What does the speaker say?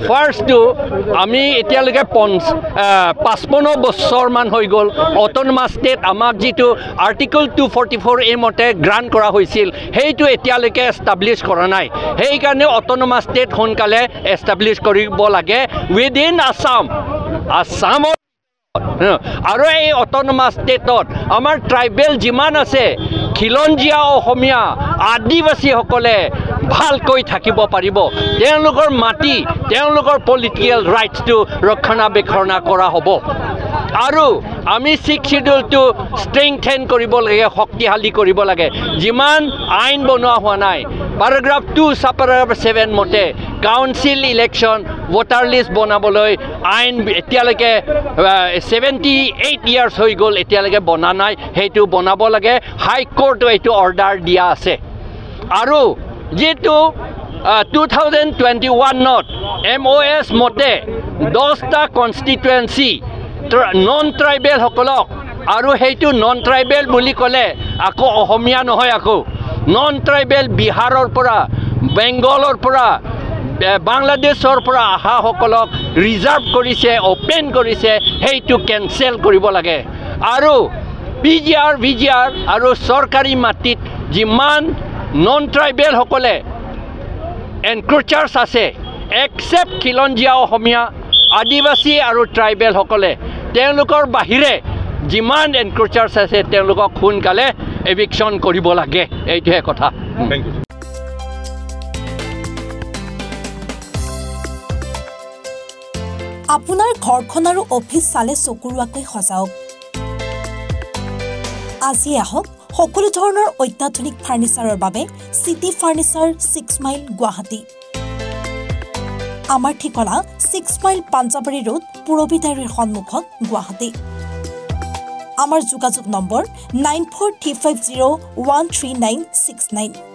first আমি এতিয়ালৈকে 55 বছৰমান হৈ গ'ল অট'নমাছ ষ্টেট আমাক যিটো আৰ্টিকল 244 মতে গ্ৰাণ্ট কৰা হৈছিল সেইটো এতিয়ালৈকে এষ্টাব্লিছ কৰা নাই সেইকাৰণে অট'নমাছ ষ্টেট সোনকালে এষ্টাব্লিছ কৰিব লাগে উইদিন আসামত আৰু এই অট'নমাছ ষ্টেটত আমাৰ ট্ৰাইবেল যিমান আছে খিলঞ্জীয়া অসমীয়া আদিবাসীসকলে ভালকৈ থাকিব পাৰিব তেওঁলোকৰ মাটি তেওঁলোকৰ পলিটিকেল ৰাইটছটো ৰক্ষণাবেক্ষণ কৰা হ'ব আৰু আমি 6 শিডিউলটো ষ্ট্ৰেংথেন কৰিব লাগে শক্তিশালী কৰিব লাগে যিমান আইন বনোৱা হোৱা নাই পেৰাগ্ৰাফ 2 সাব পেৰাগ্ৰাফ 7 মতে কাউন্সিল ইলেকশ্যন ভোটাৰ লিষ্ট বনাবলৈ আইন এতিয়ালৈকে 78 ইয়াৰ্ছ হৈ গ'ল এতিয়ালৈকে বনা নাই সেইটো বনাব লাগে হাই কোৰ্টে এইটো অৰ্ডাৰ দিয়া আছে আৰু যেটো 2021ত MOS মতে 10টা কনষ্টিটুৱেন্সি নন ট্ৰাইবেল সকলক আৰু সেইটো নন ট্ৰাইবেল বুলি ক'লে আকৌ অসমীয়া নহয় আকৌ নন ট্ৰাইবেল বিহাৰৰ পৰা বেংগলৰ পৰা বাংলাদেশৰ পৰা আহা সকলক ৰিজাৰ্ভ কৰিছে ওপেন কৰিছে সেইটো কেনসেল কৰিব লাগে আৰু PGR VGR আৰু চৰকাৰী মাটিত যিমান নন ট্ৰাইবেল সকলে এনক্ৰোচাৰ্ছ আছে এক্সেপ্ট খিলঞ্জীয়া অসমীয়া আদিবাসী আৰু ট্ৰাইবেল সকলে তেওঁলোকৰ বাহিৰে যিমান এনক্ৰোচাৰ্ছ আছে তেওঁলোকক সোনকালে এভিকশ্যন কৰিব লাগে এইটোহে কথা থ্যাংক ইউ আপোনাৰ ঘৰখন আৰু অফিচ চালে চকুৰুৱাকৈ সজাওক আজি আহক সকলো ধৰণৰ অত্যাধুনিক ফাৰ্নিচাৰৰ বাবে সিটি ফাৰ্নিচাৰ 6 মাইল গুৱাহাটী আমাৰ ঠিকনা 6 মাইল পাঞ্জাবাৰী ৰোড পুৰবিতাৰীৰ সন্মুখত গুৱাহাটী আমাৰ যোগাযোগ নম্বৰ 9435013969